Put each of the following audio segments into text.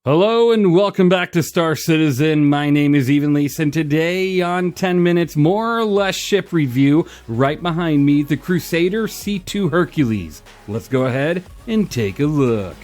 Hello and welcome back to Star Citizen. My name is Evenlease, and today on 10 Minutes More or Less Ship Review, right behind me, the Crusader C2 Hercules. Let's go ahead and take a look.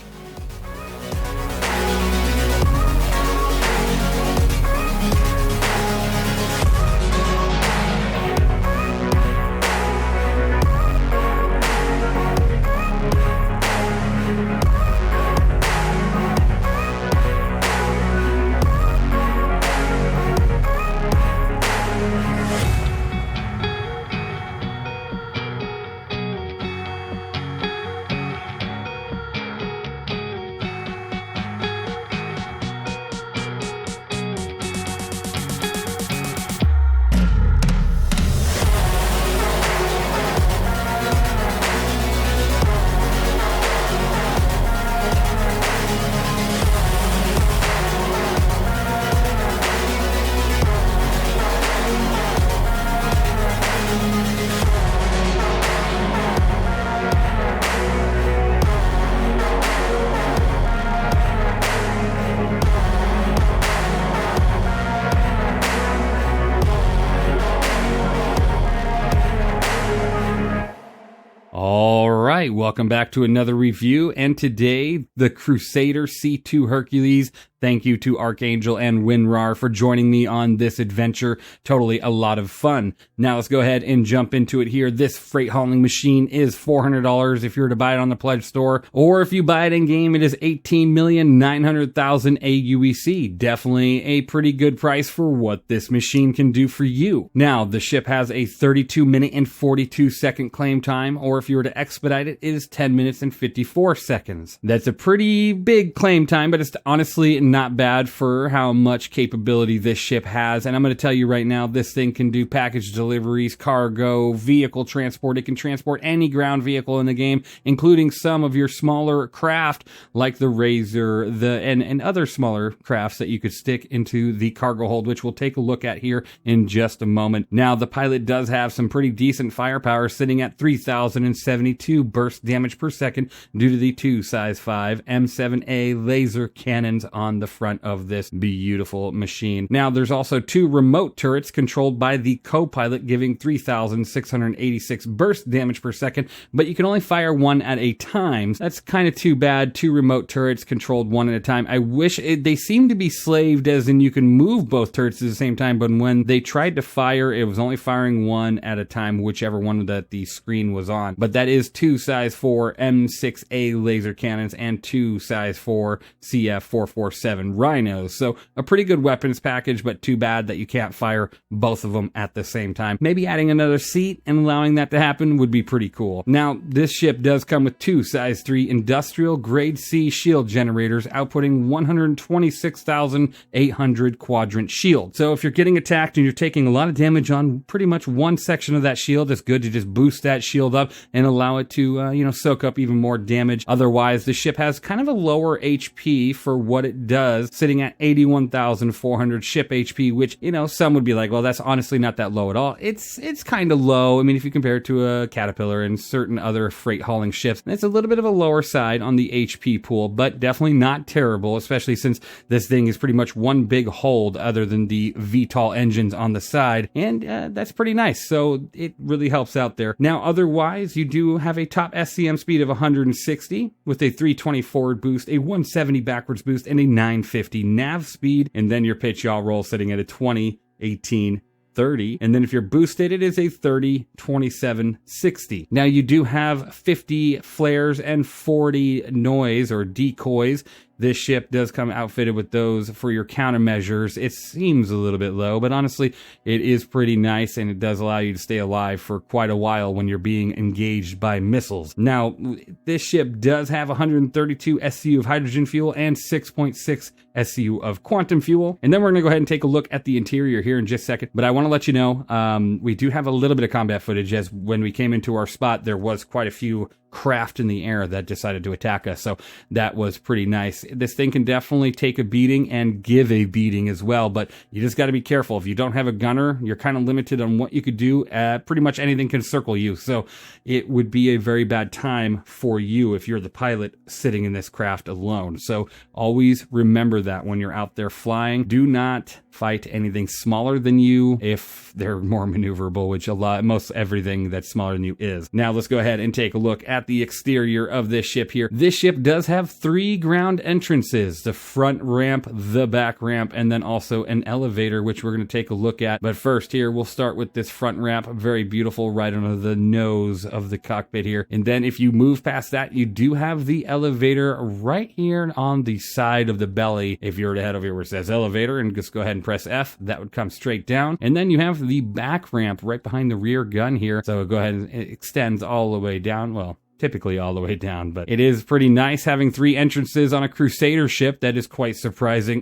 Alright, welcome back to another review, and today, the Crusader C2 Hercules. Thank you to Archangel and WinRAR for joining me on this adventure. Totally a lot of fun. Now let's go ahead and jump into it here. This freight hauling machine is $400 if you were to buy it on the Pledge Store, or if you buy it in game, it is 18,900,000 aUEC. Definitely a pretty good price for what this machine can do for you. Now, the ship has a 32-minute and 42-second claim time, or if you were to expedite it, it is 10 minutes and 54 seconds. That's a pretty big claim time, but it's honestly not bad for how much capability this ship has. And I'm going to tell you right now, this thing can do package deliveries, cargo, vehicle transport. It can transport any ground vehicle in the game, including some of your smaller craft like the Razor, and other smaller crafts that you could stick into the cargo hold, which we'll take a look at here in just a moment. Now, the pilot does have some pretty decent firepower, sitting at 3,072 burst damage per second due to the two size 5 M7A laser cannons on the front of this beautiful machine. Now, there's also two remote turrets controlled by the co-pilot, giving 3,686 burst damage per second, but you can only fire one at a time. That's kind of too bad. Two remote turrets controlled one at a time. I wish they seem to be slaved, as in you can move both turrets at the same time, but when they tried to fire, it was only firing one at a time, whichever one that the screen was on. But that is two size 4 M6A laser cannons and two size 4 CF447 rhinos. So a pretty good weapons package, but too bad that you can't fire both of them at the same time. Maybe adding another seat and allowing that to happen would be pretty cool. Now, this ship does come with two size 3 industrial grade C shield generators, outputting 126,800 quadrant shield. So if you're getting attacked and you're taking a lot of damage on pretty much one section of that shield, it's good to just boost that shield up and allow it to soak up even more damage. Otherwise, the ship has kind of a lower HP for what it does, sitting at 81,400 ship HP, which, some would be like, well, that's honestly not that low at all. It's kind of low. I mean, if you compare it to a Caterpillar and certain other freight hauling ships, it's a little bit of a lower side on the HP pool, but definitely not terrible, especially since this thing is pretty much one big hold other than the VTOL engines on the side, and that's pretty nice. So it really helps out there. Now, otherwise, you do have a top SCM speed of 160 with a 320 forward boost, a 170 backwards boost, and a 950 nav speed, and then your pitch yaw roll sitting at a 20, 18, 30, and then if you're boosted, it is a 30, 27, 60. Now, you do have 50 flares and 40 noise or decoys. This ship does come outfitted with those for your countermeasures. It seems a little bit low, but honestly, it is pretty nice, and it does allow you to stay alive for quite a while when you're being engaged by missiles. Now, this ship does have 132 SCU of hydrogen fuel and 6.6 SCU of quantum fuel. And then we're going to go ahead and take a look at the interior here in just a second. But I want to let you know, we do have a little bit of combat footage, as when we came into our spot, there was quite a few craft in the air that decided to attack us. So that was pretty nice. This thing can definitely take a beating and give a beating as well, but you just got to be careful. If you don't have a gunner, you're kind of limited on what you could do. Pretty much anything can circle you. So it would be a very bad time for you if you're the pilot sitting in this craft alone. So always remember that when you're out there flying. Do not fight anything smaller than you if they're more maneuverable, which most everything that's smaller than you is. Now let's go ahead and take a look at the exterior of this ship here. This ship does have 3 ground entrances: the front ramp, the back ramp, and then also an elevator, which we're going to take a look at. But first here, we'll start with this front ramp. Very beautiful, right under the nose of the cockpit here. And then if you move past that, you do have the elevator right here on the side of the belly. If you were to head over here where it says elevator and just go ahead and press F, that would come straight down. And then you have the back ramp right behind the rear gun here. So go ahead and it extends all the way down. Well, typically all the way down, but it is pretty nice having 3 entrances on a Crusader ship. That is quite surprising.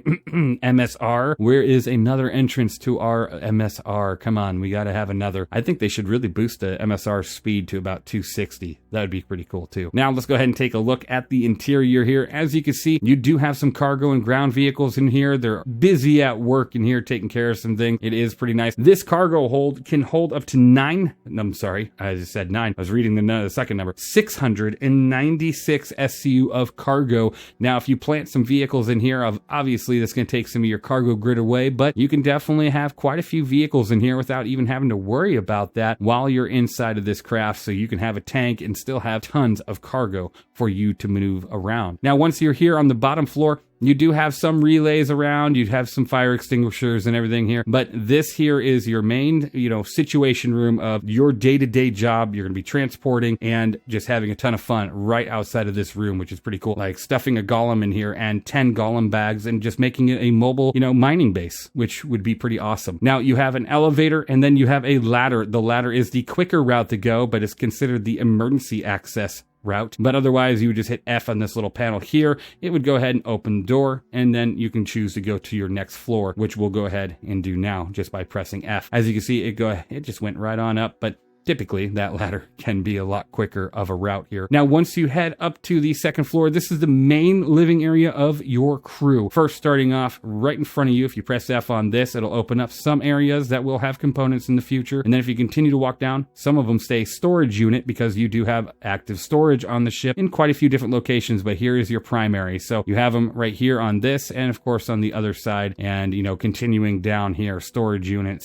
MSR, where is another entrance to our MSR? Come on, we got to have another. I think they should really boost the MSR speed to about 260. That would be pretty cool too. Now let's go ahead and take a look at the interior here. As you can see, you do have some cargo and ground vehicles in here. They're busy at work in here taking care of some things. It is pretty nice. This cargo hold can hold up to 9. I'm sorry, I just said 9. I was reading the second number. 696 SCU of cargo. Now, if you plant some vehicles in here, obviously that's going to take some of your cargo grid away, but you can definitely have quite a few vehicles in here without even having to worry about that while you're inside of this craft. So you can have a tank and still have tons of cargo for you to maneuver around. Now, once you're here on the bottom floor, you do have some relays around, you have some fire extinguishers and everything here, but this here is your main, situation room of your day-to-day job. You're going to be transporting and just having a ton of fun right outside of this room, which is pretty cool. Like stuffing a golem in here and 10 golem bags and just making it a mobile, mining base, which would be pretty awesome. Now you have an elevator and then you have a ladder. The ladder is the quicker route to go, but it's considered the emergency access route. But otherwise, you would just hit F on this little panel here. It would go ahead and open the door, and then you can choose to go to your next floor, which we'll go ahead and do now just by pressing F. As you can see, it just went right on up, but typically, that ladder can be a lot quicker of a route here. Now, once you head up to the second floor, this is the main living area of your crew. First, starting off right in front of you, if you press F on this, it'll open up some areas that will have components in the future. And then if you continue to walk down, some of them stay storage unit because you do have active storage on the ship in quite a few different locations, but here is your primary. So you have them right here on this, and of course on the other side, and continuing down here, storage unit,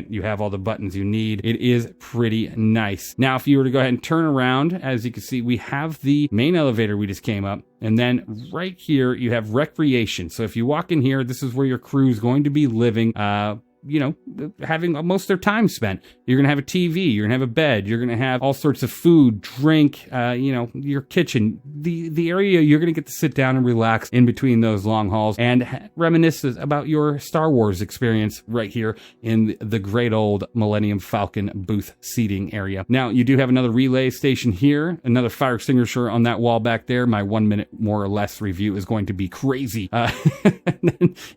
you have all the buttons you need. It is pretty nice. Now, if you were to go ahead and turn around, as you can see, we have the main elevator we just came up. And then right here, you have recreation. So if you walk in here, this is where your crew is going to be living, having most of their time spent. You're going to have a TV, you're going to have a bed, you're going to have all sorts of food, drink, your kitchen, the area you're going to get to sit down and relax in between those long hauls and reminisce about your Star Wars experience right here in the great old Millennium Falcon booth seating area. Now, you do have another relay station here, another fire extinguisher on that wall back there. My 1 minute more or less review is going to be crazy.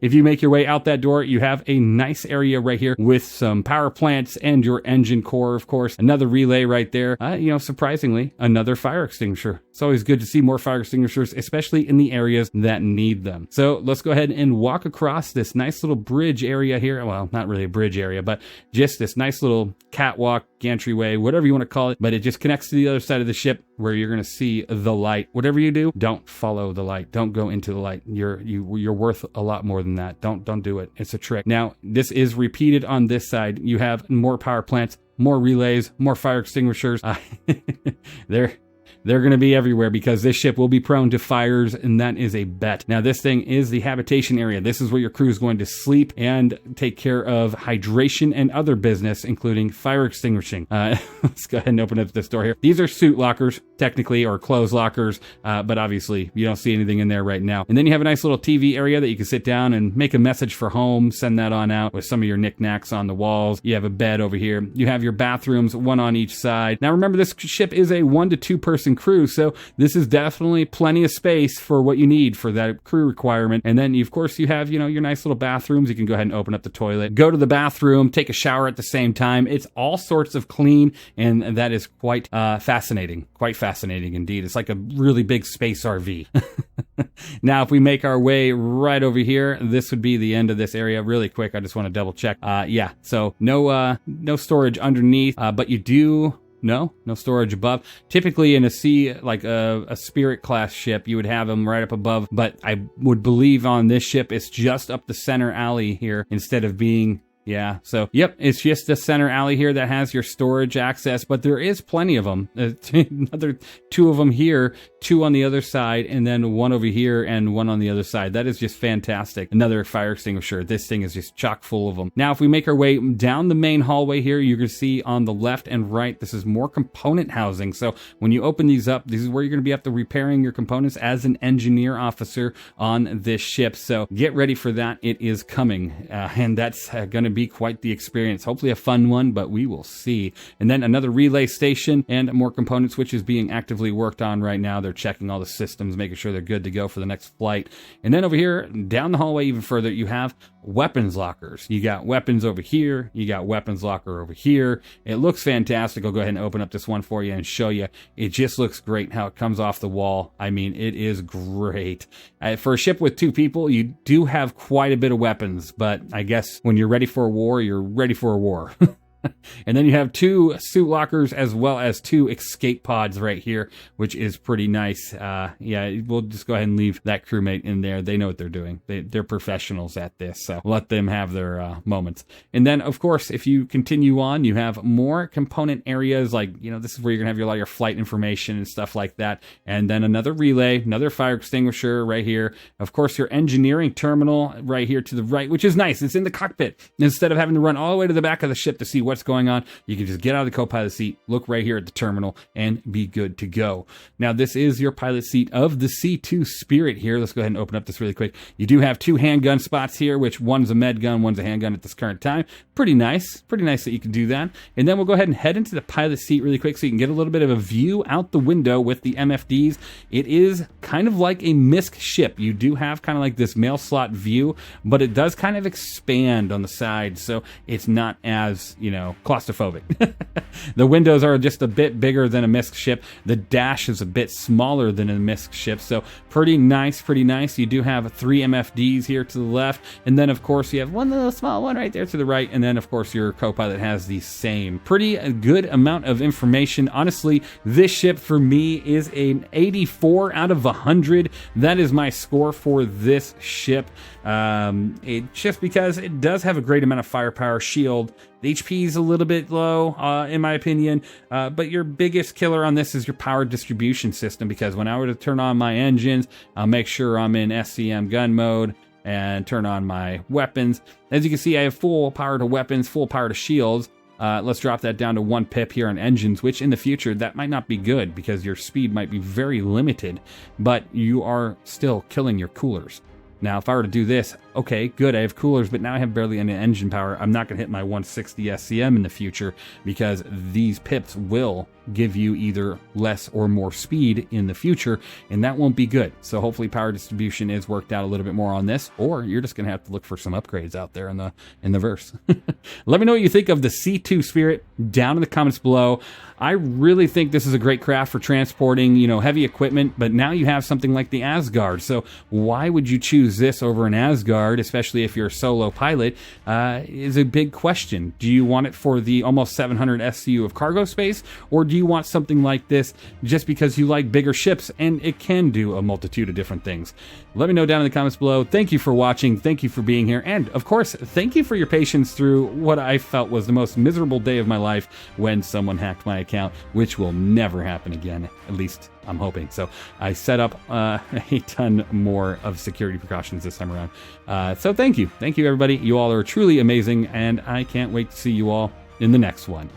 If you make your way out that door, you have a nice area right here with some power plants and your engine core, of course. Another relay right there. Surprisingly, another fire extinguisher. It's always good to see more fire extinguishers, especially in the areas that need them. So let's go ahead and walk across this nice little bridge area here. Well, not really a bridge area, but just this nice little catwalk, gantry-way, whatever you want to call it. But it just connects to the other side of the ship where you're going to see the light. Whatever you do, don't follow the light. Don't go into the light. You're worth a lot more than that. Don't do it. It's a trick. Now, this is repeated on this side. You have more power plants, more relays, more fire extinguishers. They're going to be everywhere because this ship will be prone to fires, and that is a bet. Now, this thing is the habitation area. This is where your crew is going to sleep and take care of hydration and other business, including fire extinguishing. Let's go ahead and open up this door here. These are suit lockers, technically, or clothes lockers, but obviously you don't see anything in there right now. And then you have a nice little TV area that you can sit down and make a message for home, send that on out with some of your knickknacks on the walls. You have a bed over here. You have your bathrooms, one on each side. Now, remember, this ship is a 1 to 2 person crew. So this is definitely plenty of space for what you need for that crew requirement. And then, of course, you have, your nice little bathrooms. You can go ahead and open up the toilet, go to the bathroom, take a shower at the same time. It's all sorts of clean, and that is quite fascinating. Quite fascinating indeed. It's like a really big space RV. Now, if we make our way right over here, this would be the end of this area. Really quick, I just want to double check. Yeah, so no storage underneath, but you do... No storage above. Typically in a sea, like a Spirit class ship, you would have them right up above, but I would believe on this ship it's just up the center alley here instead of being... Yeah, so, yep, it's just the center alley here that has your storage access, but there is plenty of them. Another 2 of them here, 2 on the other side, and then 1 over here and 1 on the other side. That is just fantastic. Another fire extinguisher. This thing is just chock full of them. Now, if we make our way down the main hallway here, you can see on the left and right, this is more component housing. So when you open these up, this is where you're going to be up to repairing your components as an engineer officer on this ship. So get ready for that. It is coming, and that's going to be quite the experience. Hopefully a fun one, but we will see. And then another relay station and more component switches being actively worked on right now. They're checking all the systems, making sure they're good to go for the next flight. And then over here, down the hallway even further, you have weapons lockers. You got weapons over here. You got weapons locker over here. It looks fantastic. I'll go ahead and open up this one for you and show you. It just looks great how it comes off the wall. I mean, it is great. For a ship with 2 people, you do have quite a bit of weapons, but I guess when you're ready for a war, you're ready for a war. And then you have 2 suit lockers as well as 2 escape pods right here, which is pretty nice. Yeah, we'll just go ahead and leave that crewmate in there. They know what they're doing. They're professionals at this, so let them have their moments. And then, of course, if you continue on, you have more component areas like, this is where you're going to have a lot of your flight information and stuff like that. And then another relay, another fire extinguisher right here. Of course, your engineering terminal right here to the right, which is nice. It's in the cockpit. Instead of having to run all the way to the back of the ship to see what's going on, you can just get out of the co-pilot seat, look right here at the terminal, and be good to go. Now, this is your pilot seat of the C2 Spirit here. Let's go ahead and open up this really quick. You do have 2 handgun spots here, which one's a med gun, one's a handgun at this current time. Pretty nice that you can do that. And then we'll go ahead and head into the pilot seat really quick so you can get a little bit of a view out the window with the MFDs. It is kind of like a MISC ship. You do have kind of like this mail slot view, but it does kind of expand on the side, so it's not as, claustrophobic. The windows are just a bit bigger than a MISC ship. The dash is a bit smaller than a MISC ship, so pretty nice. You do have 3 MFDs here to the left, and then of course you have one little small one right there to the right, and then of course your co-pilot has the same. Pretty good amount of information. Honestly, this ship for me is an 84 out of 100. That is my score for this ship. Just because it does have a great amount of firepower, shield. The HP is a little bit low, in my opinion, but your biggest killer on this is your power distribution system, because when I were to turn on my engines, I'll make sure I'm in SCM gun mode and turn on my weapons. As you can see, I have full power to weapons, full power to shields. Let's drop that down to 1 pip here on engines, which in the future, that might not be good because your speed might be very limited, but you are still killing your coolers. Now, if I were to do this, okay, good, I have coolers, but now I have barely any engine power. I'm not going to hit my 160 SCM in the future because these pips will give you either less or more speed in the future, and that won't be good. So hopefully power distribution is worked out a little bit more on this, or you're just going to have to look for some upgrades out there in the verse. Let me know what you think of the C2 Spirit down in the comments below. I really think this is a great craft for transporting, heavy equipment, but now you have something like the Asgard. So why would you choose this over an Asgard, especially if you're a solo pilot, is a big question. Do you want it for the almost 700 SCU of cargo space, or do you want something like this just because you like bigger ships and it can do a multitude of different things? Let me know down in the comments below. Thank you for watching. Thank you for being here. And of course, thank you for your patience through what I felt was the most miserable day of my life when someone hacked my account, which will never happen again. At least I'm hoping. So I set up a ton more of security precautions this time around. So thank you. Thank you, everybody. You all are truly amazing, and I can't wait to see you all in the next one.